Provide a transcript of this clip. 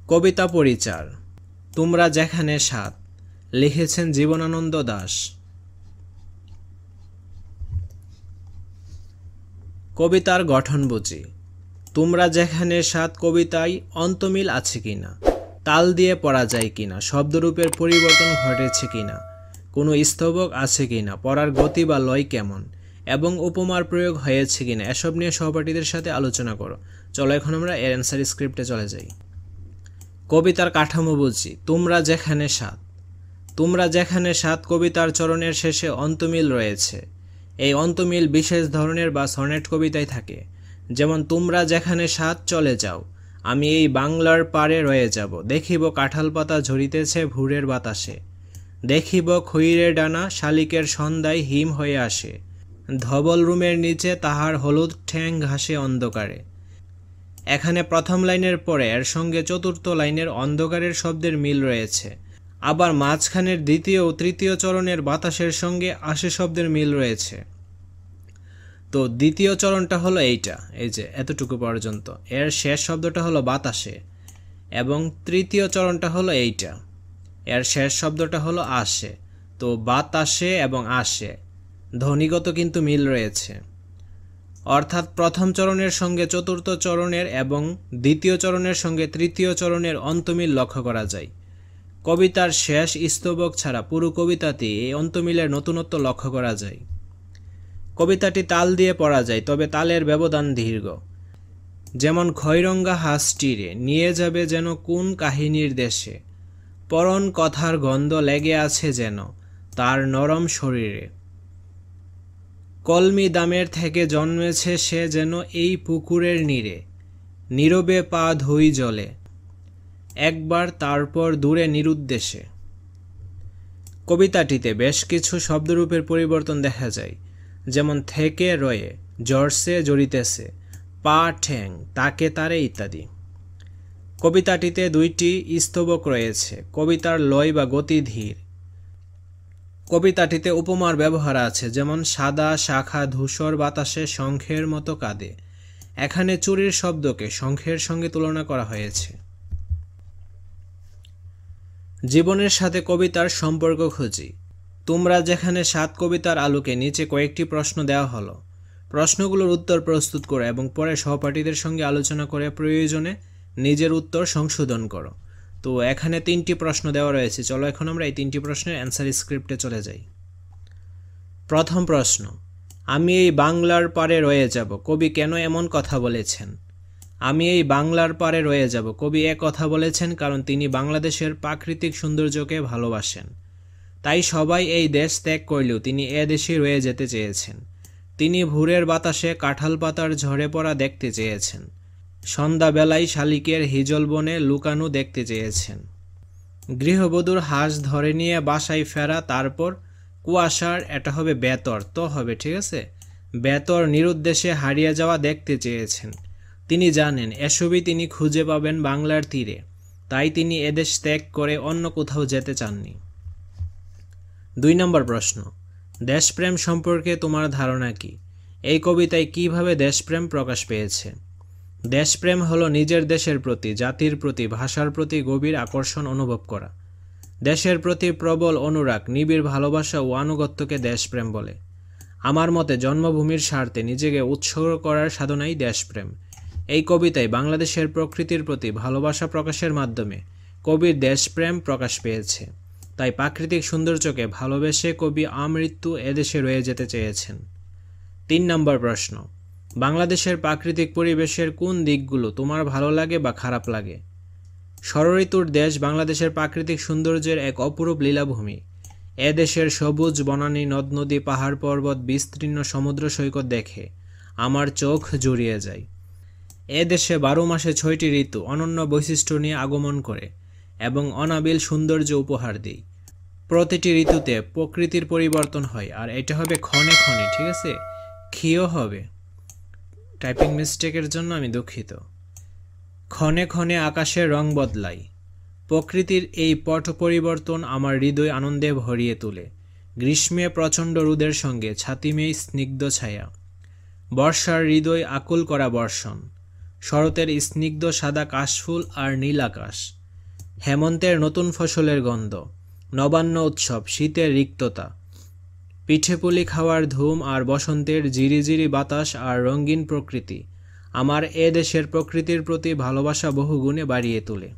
কবিতা পরিচার তোমরা যেখানে সাত, লিখেছেন জীবনানন্দ দাশ। কবিতার গঠন বুঝি। তোমরা যেখানে সাত কবিতায় অন্তমিল আছে কিনা, তাল দিয়ে পড়া যায় কিনা, শব্দরূপের পরিবর্তন ঘটেছে কিনা, কোনো স্তবক আছে কিনা, পড়ার গতি বা লয় কেমন এবং উপমার প্রয়োগ হয়েছে কিনা, এসব নিয়ে সহপাঠীদের সাথে আলোচনা করো। চলো এখন আমরা এর অ্যান্সার স্ক্রিপ্টে চলে যাই। কবিতার কাঠামো বুঝি। তোমরা যেখানে সাত। তোমরা যেখানে সাত কবিতার চরণের শেষে অন্তমিল রয়েছে। এই অন্তমিল বিশেষ ধরনের বা সনেট কবিতায় থাকে। যেমন তোমরা যেখানে সাত চলে যাও, আমি এই বাংলার পারে রয়ে যাব, দেখিব কাঁঠাল পাতা ঝরিতেছে ভোরের বাতাসে, দেখিব খইরে ডানা শালিকের সন্ধ্যায় হিম হয়ে আসে, ধবল রুমের নিচে তাহার হলুদ ঠ্যাং ঘাসে অন্ধকারে। এখানে প্রথম লাইনের পরে এর সঙ্গে চতুর্থ লাইনের অন্ধকারের শব্দের মিল রয়েছে। আবার মাঝখানের দ্বিতীয় ও তৃতীয় চরণের বাতাসের সঙ্গে আসে শব্দের মিল রয়েছে। তো দ্বিতীয় চরণটা হলো এইটা, এই যে এতটুকু পর্যন্ত, এর শেষ শব্দটা হলো বাতাসে, এবং তৃতীয় চরণটা হলো এইটা, এর শেষ শব্দটা হলো আসে। তো বাতাসে এবং আসে ধ্বনিগত কিন্তু মিল রয়েছে, অর্থাৎ প্রথম চরণের সঙ্গে চতুর্থ চরণের এবং দ্বিতীয় চরণের সঙ্গে তৃতীয় চরণের অন্তমিল লক্ষ্য করা যায়। কবিতার শেষ স্তবক ছাড়া পুরো কবিতাতেই এই অন্তমিলের নতুনত্ব লক্ষ্য করা যায়। কবিতাটি তাল দিয়ে পড়া যায়, তবে তালের ব্যবধান দীর্ঘ। যেমন খয়রঙ্গা হাঁসটিরে নিয়ে যাবে যেন কোন কাহিনীর দেশে, পরন কথার গন্ধ লেগে আছে যেন তার নরম শরীরে, কলমি দামের থেকে জন্মেছে সে যেন এই পুকুরের নীরে, নীরবে পা ধুই জলে একবার তারপর দূরে নিরুদ্দেশে। কবিতাটিতে বেশ কিছু শব্দরূপের পরিবর্তন দেখা যায়। যেমন থেকে রয়ে, জড়সে জড়িতেছে, পা ঠ্যাং, তাকে তারে ইত্যাদি। কবিতাটিতে দুইটি স্তবক রয়েছে। কবিতার লয় বা গতি ধীর। কবিতাটিতে উপমার ব্যবহার আছে, যেমন সাদা শাখা ধূসর বাতাসে শঙ্খের মতো কাঁদে। এখানে চুরির শব্দকে শঙ্খের সঙ্গে তুলনা করা হয়েছে। জীবনের সাথে কবিতার সম্পর্ক খুঁজি। তোমরা যেখানে সাত কবিতার আলোকে নিচে কয়েকটি প্রশ্ন দেওয়া হলো। প্রশ্নগুলোর উত্তর প্রস্তুত করো এবং পরে সহপাঠীদের সঙ্গে আলোচনা করে প্রয়োজনে নিজের উত্তর সংশোধন করো। তো এখানে তিনটি প্রশ্ন দেওয়া রয়েছে। চলো এখন আমরা এই তিনটি প্রশ্নের অ্যান্সার স্ক্রিপ্টে চলে যাই। প্রথম প্রশ্ন, আমি এই বাংলার পারে রয়ে যাব, কবি কেন এমন কথা বলেছেন? আমি এই বাংলার পারে রয়ে যাব, কবি এ কথা বলেছেন কারণ তিনি বাংলাদেশের প্রাকৃতিক সৌন্দর্যকে ভালোবাসেন। তাই সবাই এই দেশ ত্যাগ করলেও তিনি এ দেশে রয়ে যেতে চেয়েছেন। তিনি ভোরের বাতাসে কাঁঠাল পাতার ঝরে পড়া দেখতে চেয়েছেন। সন্ধ্যাবেলায় শালিকের হিজল বনে লুকানো দেখতে চেয়েছেন। গৃহবধূর হাঁস ধরে নিয়ে বাসায় ফেরা, তারপর কুয়াশার, এটা হবে বেতর, তো হবে ঠিক আছে, বেতর নিরুদ্দেশে হারিয়ে যাওয়া দেখতে চেয়েছেন। তিনি জানেন এসবই তিনি খুঁজে পাবেন বাংলার তীরে, তাই তিনি এদেশ ত্যাগ করে অন্য কোথাও যেতে চাননি। 2 নম্বর প্রশ্ন, দেশপ্রেম সম্পর্কে তোমার ধারণা কি? এই কবিতায় কিভাবে দেশপ্রেম প্রকাশ পেয়েছে? দেশপ্রেম হলো নিজের দেশের প্রতি, জাতির প্রতি, ভাষার প্রতি গভীর আকর্ষণ অনুভব করা। দেশের প্রতি প্রবল অনুরাগ, নিবিড় ভালোবাসা ও আনুগত্যকে দেশপ্রেম বলে। আমার মতে জন্মভূমির স্বার্থে নিজেকে উৎসর্গ করার সাধনাই দেশপ্রেম। এই কবিতায় বাংলাদেশের প্রকৃতির প্রতি ভালোবাসা প্রকাশের মাধ্যমে কবির দেশপ্রেম প্রকাশ পেয়েছে। তাই প্রাকৃতিক সৌন্দর্যকে ভালোবেসে কবি আমৃত্যু এদেশে রয়ে যেতে চেয়েছেন। 3 নম্বর প্রশ্ন, বাংলাদেশের প্রাকৃতিক পরিবেশের কোন দিকগুলো তোমার ভালো লাগে বা খারাপ লাগে? ষড়ঋতুর দেশ বাংলাদেশের প্রাকৃতিক সৌন্দর্যের এক অপরূপ লীলাভূমি। এ দেশের সবুজ বনানী, নদ নদী, পাহাড় পর্বত, বিস্তীর্ণ সমুদ্র সৈকত দেখে আমার চোখ জুড়িয়ে যায়। এ দেশে 12 মাসে 6টি ঋতু অনন্য বৈশিষ্ট্য নিয়ে আগমন করে এবং অনাবিল সৌন্দর্য উপহার দেয়। প্রতিটি ঋতুতে প্রকৃতির পরিবর্তন হয়, আর এটা হবে ক্ষণে ক্ষণে, ঠিক আছে, ক্ষীয় হবে, টাইপিং মিস্টেকের জন্য আমি দুঃখিত। ক্ষণে ক্ষণে আকাশের রং বদলায়। প্রকৃতির এই পট পরিবর্তন আমার হৃদয় আনন্দে ভরিয়ে তোলে। গ্রীষ্মে প্রচণ্ড রোদের সঙ্গে ছাতিমেয় স্নিগ্ধ ছায়া, বর্ষার হৃদয় আকুল করা বর্ষণ, শরতের স্নিগ্ধ সাদা কাশফুল আর নীল আকাশ, হেমন্তের নতুন ফসলের গন্ধ, নবান্ন উৎসব, শীতের রিক্ততা, পিঠেপুলি খাওয়ার ধুম আর বসন্তের ঝিরিঝিরি বাতাস আর রঙিন প্রকৃতি আমার এ দেশের প্রকৃতির প্রতি ভালোবাসা বহুগুণে বাড়িয়ে তোলে।